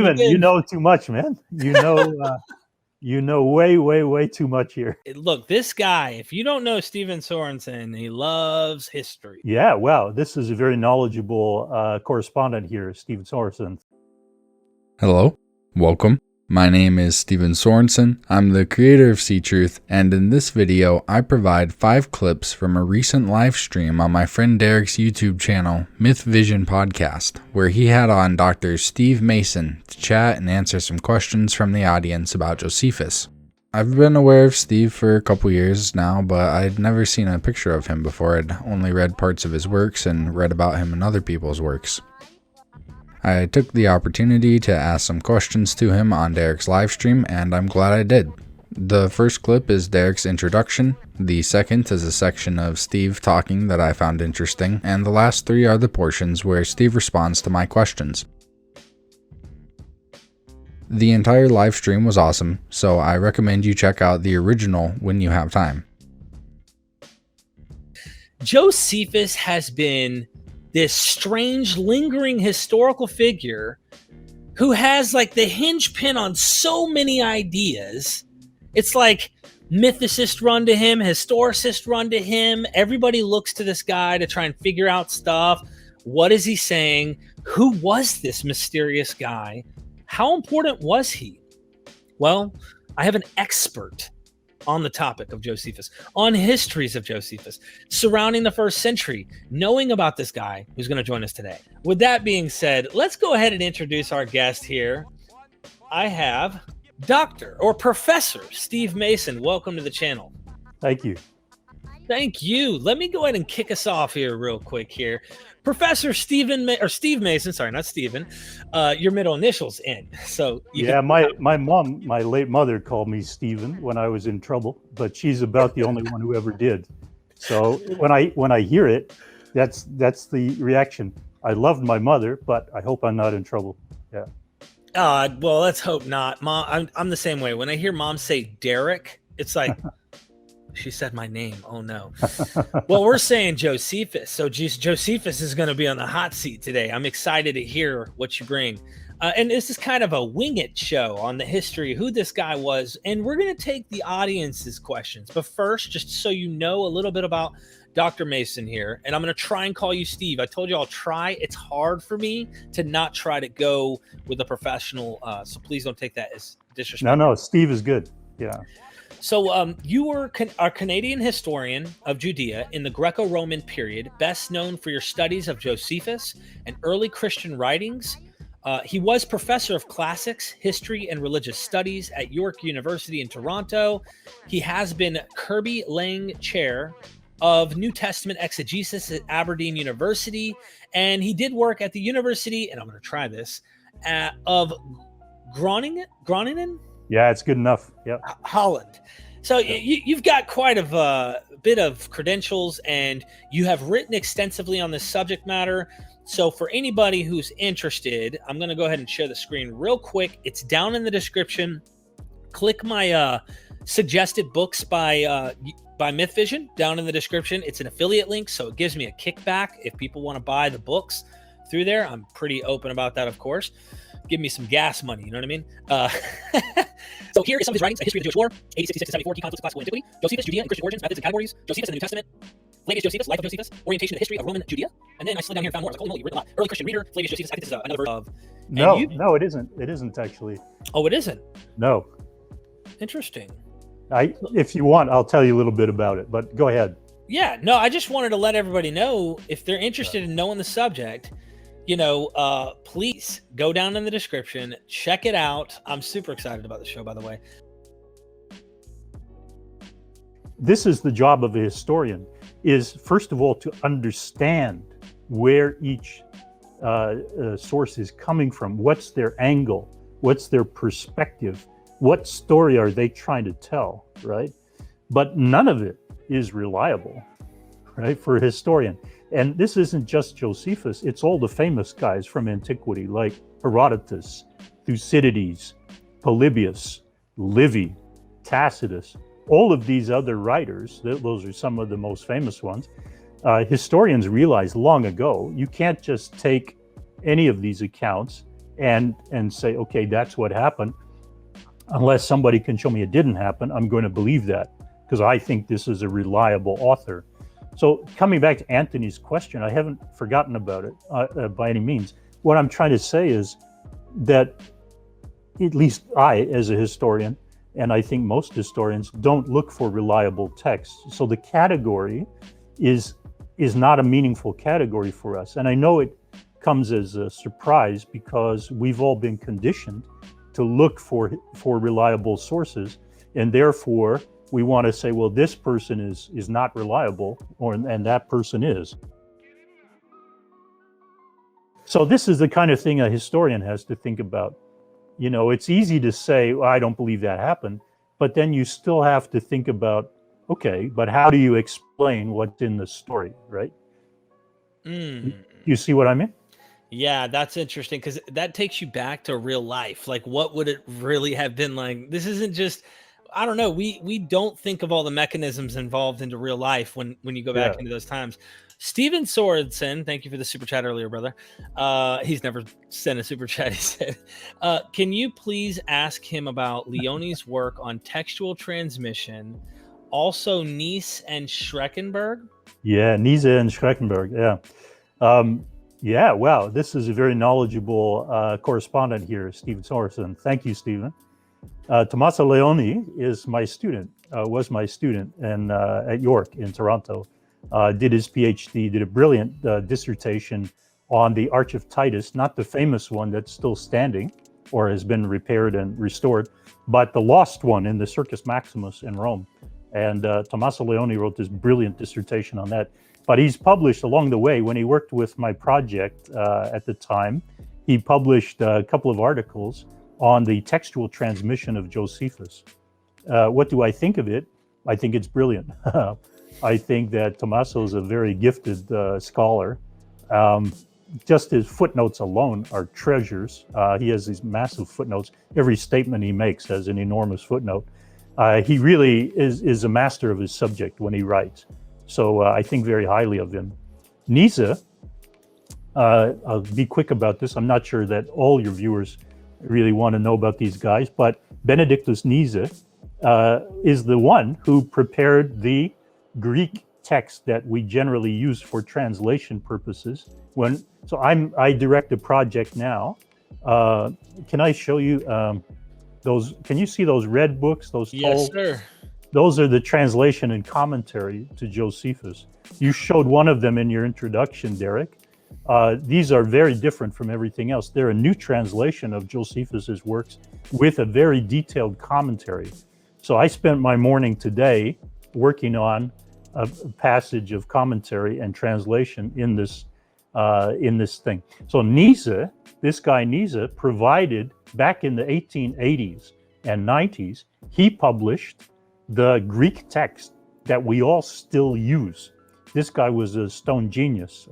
Stephen, you know too much, man. You know way too much here. Look, this guy, if you don't know Stephen Sorensen, he loves history. Yeah, wow. This is a very knowledgeable correspondent here, Stephen Sorensen. Hello, welcome. My name is Stephen Sorensen. I'm the creator of Ctruth, and in this video, I provide 5 clips from a recent live stream on my friend Derek's YouTube channel, Mythvision Podcast, where he had on Dr. Steve Mason to chat and answer some questions from the audience about Josephus. I've been aware of Steve for a couple years now, but I'd never seen a picture of him before. I'd only read parts of his works and read about him in other people's works. I took the opportunity to ask some questions to him on Derek's livestream, and I'm glad I did. The first clip is Derek's introduction, the second is a section of Steve talking that I found interesting, and the last 3 are the portions where Steve responds to my questions. The entire livestream was awesome, so I recommend you check out the original when you have time. Josephus has been this strange, lingering historical figure who has like the hinge pin on so many ideas. It's like mythicists run to him, historicists run to him. Everybody looks to this guy to try and figure out stuff. What is he saying? Who was this mysterious guy? How important was he? Well, I have an expert on the topic of Josephus, on histories of Josephus, surrounding the first century, knowing about this guy who's going to join us today. With that being said, let's go ahead and introduce our guest here. I have Dr. or Professor Steve Mason. Welcome to the channel. Thank you. Thank you. Let me go ahead and kick us off here real quick here. Professor Steve Mason, sorry, not Stephen, your middle initials N. So yeah, my mom, my late mother, called me Stephen when I was in trouble, but she's about the only one who ever did. So when I hear it, that's the reaction. I loved my mother, but I hope I'm not in trouble. Yeah. Well, let's hope not. Mom, I'm the same way. When I hear mom say Derek, it's like she said my name. Oh no. Well, we're saying Josephus. So Josephus is going to be on the hot seat today. I'm excited to hear what you bring. And this is kind of a wing it show on the history, who this guy was. And we're going to take the audience's questions. But first, just so you know a little bit about Dr. Mason here, and I'm going to try and call you Steve. I told you I'll try. It's hard for me to not try to go with a professional. So please don't take that as disrespect. No, Steve is good. Yeah. So you were a Canadian historian of Judea in the Greco-Roman period, best known for your studies of Josephus and early Christian writings. He was professor of classics, history, and religious studies at York University in Toronto. He has been Kirby Lang Chair of New Testament Exegesis at Aberdeen University, and he did work at the University, and I'm going to try this, of Groningen? Yeah, it's good enough. Yep. Holland. So you've got quite a bit of credentials, and you have written extensively on this subject matter. So for anybody who's interested, I'm going to go ahead and share the screen real quick. It's down in the description. Click my suggested books by Mythvision down in the description. It's an affiliate link, so it gives me a kickback if people want to buy the books through there. I'm pretty open about that, of course. Give me some gas money, you know what I mean? So here is some of his writings: A History of the Jewish War, 866 to 74, Key Conflicts of Classical Antiquity, Josephus, Judea and Christian Origins, Methods and Categories, Josephus in the New Testament, Flavius Josephus, Life of Josephus, Orientation of the History of Roman Judea. And then I slid down here and found more. I was like, holy moly, you've written a lot. Early Christian Reader, Flavius Josephus. I think this is another version of. No, it isn't. It isn't actually. Oh, it isn't? No. Interesting. If you want, I'll tell you a little bit about it, but go ahead. Yeah, no, I just wanted to let everybody know if they're interested in knowing the subject, please go down in the description, check it out. I'm super excited about the show, by the way. This is the job of a historian, is first of all to understand where each source is coming from. What's their angle? What's their perspective? What story are they trying to tell, right? But none of it is reliable, right, for a historian. And this isn't just Josephus, it's all the famous guys from antiquity like Herodotus, Thucydides, Polybius, Livy, Tacitus, all of these other writers. Those are some of the most famous ones. Historians realized long ago, you can't just take any of these accounts and say, okay, that's what happened. Unless somebody can show me it didn't happen, I'm going to believe that because I think this is a reliable author. So coming back to Anthony's question, I haven't forgotten about it by any means. What I'm trying to say is that at least I, as a historian, and I think most historians, don't look for reliable texts. So the category is not a meaningful category for us. And I know it comes as a surprise because we've all been conditioned to look for reliable sources, and therefore we want to say, well, this person is not reliable, and that person is. So this is the kind of thing a historian has to think about. You know, it's easy to say, well, I don't believe that happened, but then you still have to think about, okay, but how do you explain what's in the story, right? You see what I mean? Yeah, that's interesting because that takes you back to real life. Like, what would it really have been like? This isn't just, I don't know. We don't think of all the mechanisms involved into real life when you go back into those times. Steven Sorensen, thank you for the super chat earlier, brother. He's never sent a super chat. He said, can you please ask him about Leone's work on textual transmission, also Nice and Schreckenberg? Yeah, Nice and Schreckenberg. Yeah. Yeah, wow, this is a very knowledgeable correspondent here, Steven Sorensen. Thank you, Steven. Tommaso Leone is my student, was my student at York in Toronto. Did his PhD, did a brilliant dissertation on the Arch of Titus, not the famous one that's still standing or has been repaired and restored, but the lost one in the Circus Maximus in Rome. And Tommaso Leone wrote this brilliant dissertation on that. But he's published along the way, when he worked with my project at the time, he published a couple of articles on the textual transmission of Josephus. What do I think of it? I think it's brilliant. I think that Tommaso is a very gifted scholar. Just his footnotes alone are treasures. He has these massive footnotes. Every statement he makes has an enormous footnote. He really is a master of his subject when he writes. So I think very highly of him. Nice, I'll be quick about this. I'm not sure that all your viewers really want to know about these guys, but Benedictus Nice is the one who prepared the Greek text that we generally use for translation purposes. So I direct a project now. Can I show you those? Can you see those red books? Those yes, sir. Those are the translation and commentary to Josephus. You showed one of them in your introduction, Derek. These are very different from everything else. They're a new translation of Josephus's works with a very detailed commentary. So I spent my morning today working on a passage of commentary and translation in this thing. So Nice, this guy Nice, provided back in the 1880s and 90s, he published the Greek text that we all still use. This guy was a stone genius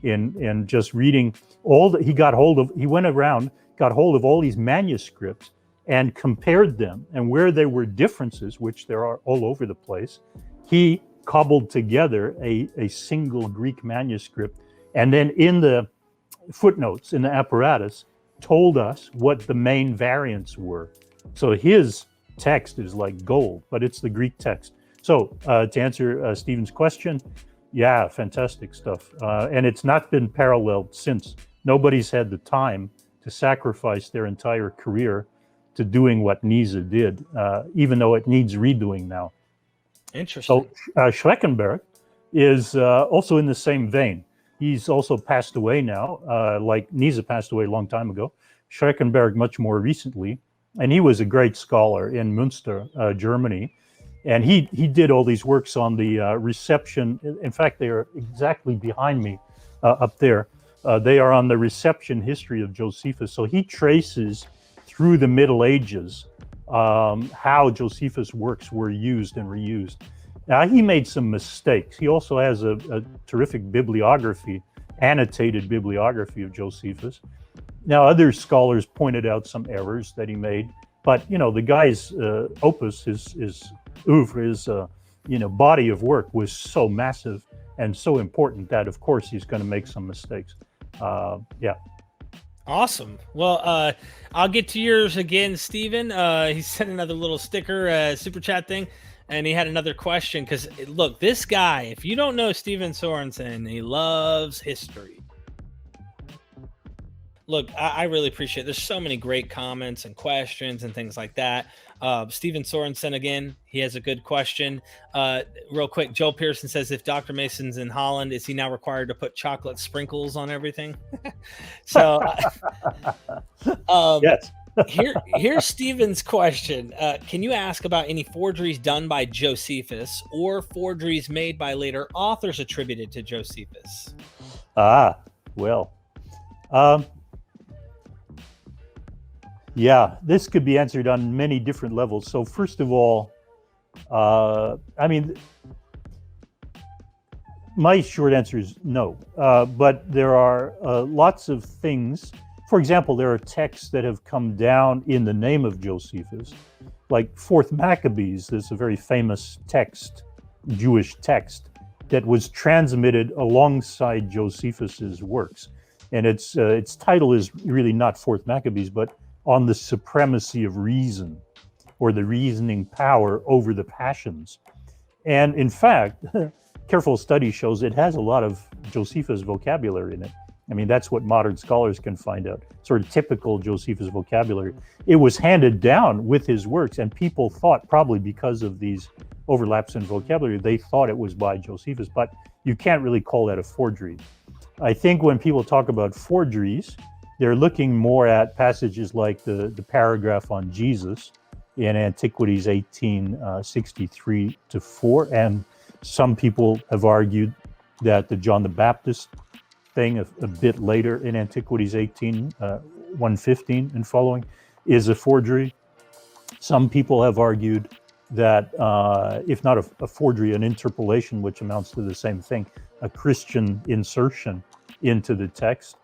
in just reading all that he got hold of. He went around, got hold of all these manuscripts and compared them, and where there were differences, which there are all over the place, he cobbled together a single Greek manuscript, and then in the footnotes, in the apparatus, told us what the main variants were. So his text is like gold, but it's the Greek text. So to answer Stephen's question, yeah, fantastic stuff. And it's not been paralleled since. Nobody's had the time to sacrifice their entire career to doing what Nice did, even though it needs redoing now. Interesting. So Schreckenberg is also in the same vein. He's also passed away now, like Nice passed away a long time ago. Schreckenberg much more recently. And he was a great scholar in Münster, Germany. And he did all these works on the reception. In fact, they are exactly behind me up there. They are on the reception history of Josephus. So he traces through the Middle Ages how Josephus' works were used and reused. Now, he made some mistakes. He also has a terrific bibliography, annotated bibliography of Josephus. Now, other scholars pointed out some errors that he made, but the guy's opus, his oeuvre, his body of work was so massive and so important that, of course, he's going to make some mistakes. Yeah. Awesome. Well, I'll get to yours again, Steven. He sent another little sticker, super chat thing, and he had another question. Because look, this guy, if you don't know Steven Sorensen, he loves history. Look, I really appreciate it. There's so many great comments and questions and things like that. Steven Sorensen, again, he has a good question. Real quick, Joel Pearson says, if Dr. Mason's in Holland, is he now required to put chocolate sprinkles on everything? So, Yes. here's Steven's question. Can you ask about any forgeries done by Josephus or forgeries made by later authors attributed to Josephus? Well. Yeah, this could be answered on many different levels. So first of all, I mean, my short answer is no. But there are lots of things. For example, there are texts that have come down in the name of Josephus, like Fourth Maccabees. There's a very famous text, Jewish text, that was transmitted alongside Josephus's works. And its title is really not Fourth Maccabees, but On the Supremacy of Reason, or the reasoning power over the passions. And in fact, careful study shows it has a lot of Josephus vocabulary in it. I mean, that's what modern scholars can find out, sort of typical Josephus vocabulary. It was handed down with his works, and people thought, probably because of these overlaps in vocabulary, they thought it was by Josephus, but you can't really call that a forgery. I think when people talk about forgeries, they're looking more at passages like the paragraph on Jesus in Antiquities 1863 to 4. And some people have argued that the John the Baptist thing a bit later in Antiquities 115 and following is a forgery. Some people have argued that if not a forgery, an interpolation, which amounts to the same thing, a Christian insertion into the text.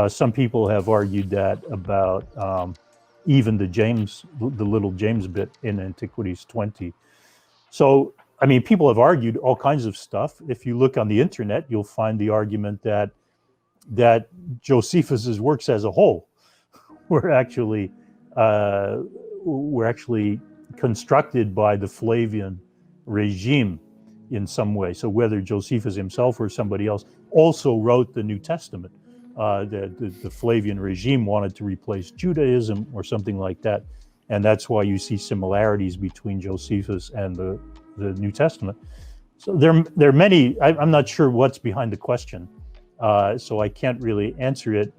Some people have argued that about even the little James bit in Antiquities 20. So, I mean, people have argued all kinds of stuff. If you look on the internet, you'll find the argument that Josephus's works as a whole were actually constructed by the Flavian regime in some way. So whether Josephus himself or somebody else also wrote the New Testament. The Flavian regime wanted to replace Judaism or something like that. And that's why you see similarities between Josephus and the New Testament. So there are many. I'm not sure what's behind the question. So I can't really answer it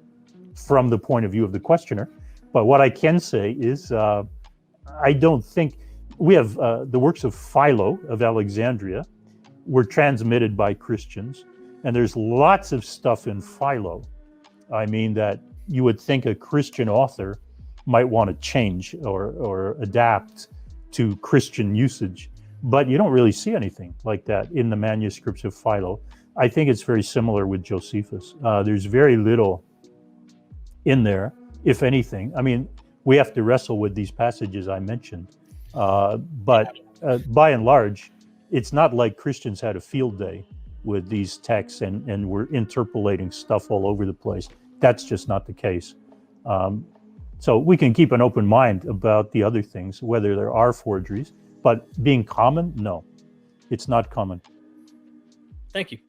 from the point of view of the questioner. But what I can say is I don't think we have the works of Philo of Alexandria were transmitted by Christians. And there's lots of stuff in Philo, I mean, that you would think a Christian author might want to change or adapt to Christian usage. But you don't really see anything like that in the manuscripts of Philo. I think it's very similar with Josephus. There's very little in there, if anything. I mean, we have to wrestle with these passages I mentioned. But by and large, it's not like Christians had a field day with these texts and were interpolating stuff all over the place. That's just not the case. So we can keep an open mind about the other things, whether there are forgeries, but being common, no, it's not common. Thank you.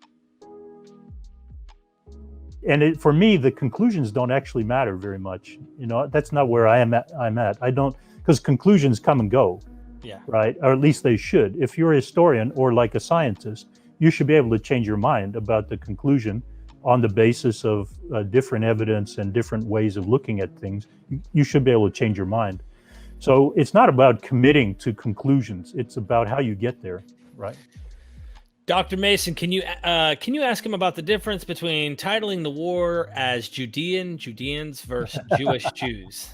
And for me, the conclusions don't actually matter very much. You know, that's not where I'm at. I don't, because conclusions come and go. Yeah. Right. Or at least they should. If you're a historian or like a scientist, you should be able to change your mind about the conclusion on the basis of different evidence and different ways of looking at things. You should be able to change your mind. So it's not about committing to conclusions. It's about how you get there. Right. Dr. Mason, can you ask him about the difference between titling the war as Judeans versus Jewish Jews?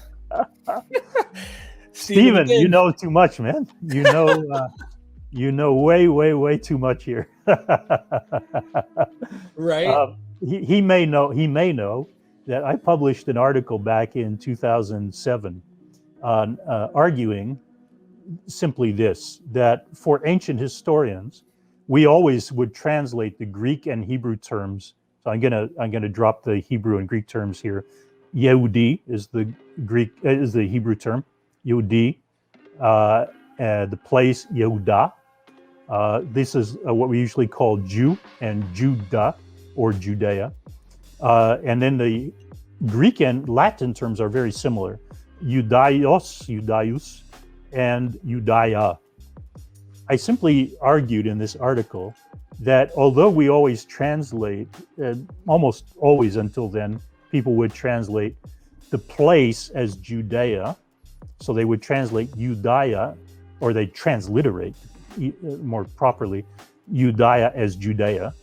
Stephen, you know too much, man. You know way too much here. Right. He may know that I published an article back in 2007 on arguing simply this, that for ancient historians, we always would translate the Greek and Hebrew terms. So I'm gonna drop the Hebrew and Greek terms here Yehudi is the Hebrew term. Yehudi. The place Yehuda. This is what we usually call Jew and Judah or Judea. And then the Greek and Latin terms are very similar. Judaios, and Judea. I simply argued in this article that although we always translate, almost always until then, people would translate the place as Judea. So they would translate Judea, or they transliterate more properly, Judea as Judea.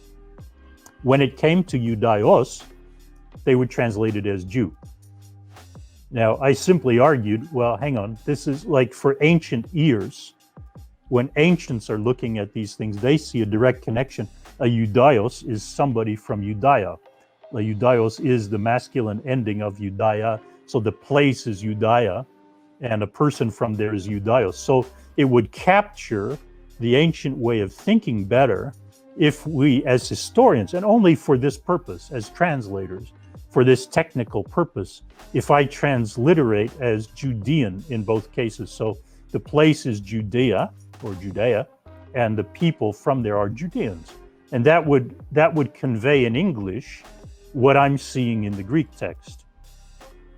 When it came to Judaios, they would translate it as Jew. Now, I simply argued, well, hang on, this is like for ancient ears. When ancients are looking at these things, they see a direct connection. A Judaios is somebody from Judea. A Judaios is the masculine ending of Judea, so the place is Judea, and a person from there is Judaios. So it would capture the ancient way of thinking better if we, as historians, and only for this purpose, as translators, for this technical purpose, if I transliterate as Judean in both cases. So the place is Judea or Judea, and the people from there are Judeans. And that would convey in English what I'm seeing in the Greek text.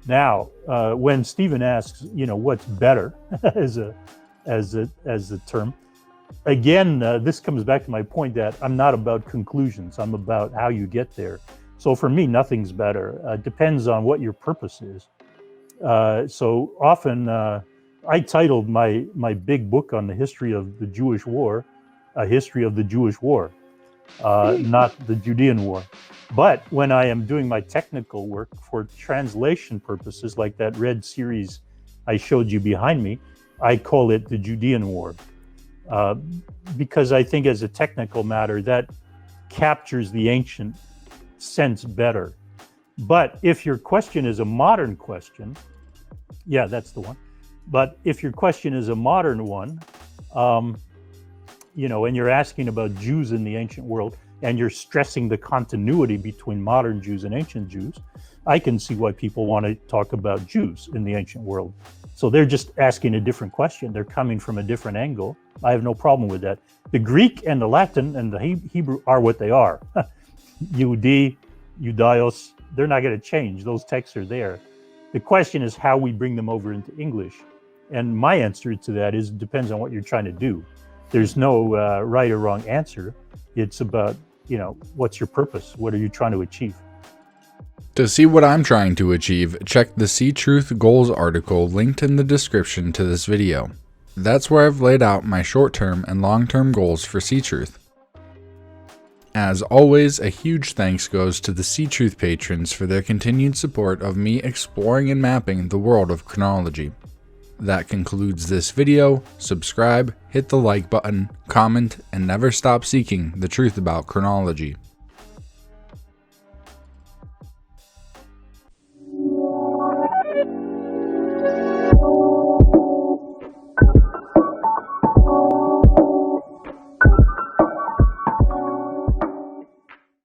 Now, when Stephen asks, what's better as a term, again, this comes back to my point that I'm not about conclusions. I'm about how you get there. So for me, nothing's better. It depends on what your purpose is. So often, I titled my big book on the history of the Jewish war, A History of the Jewish War, not the Judean War. But when I am doing my technical work for translation purposes, like that red series I showed you behind me, I call it the Judean War. Because I think as a technical matter, that captures the ancient sense better. But if your question is a modern question, yeah, that's the one. But if your question is a modern one, and you're asking about Jews in the ancient world, and you're stressing the continuity between modern Jews and ancient Jews, I can see why people want to talk about Jews in the ancient world. So they're just asking a different question. They're coming from a different angle. I have no problem with that. The Greek and the Latin and the Hebrew are what they are. Yehudi, Judaios, they're not going to change. Those texts are there. The question is how we bring them over into English. And my answer to that is it depends on what you're trying to do. There's no right or wrong answer. It's about, what's your purpose? What are you trying to achieve? To see what I'm trying to achieve, check the Ctruth Goals article linked in the description to this video. That's where I've laid out my short-term and long-term goals for Ctruth. As always, a huge thanks goes to the Ctruth patrons for their continued support of me exploring and mapping the world of chronology. That concludes this video. Subscribe, hit the like button, comment, and never stop seeking the truth about chronology.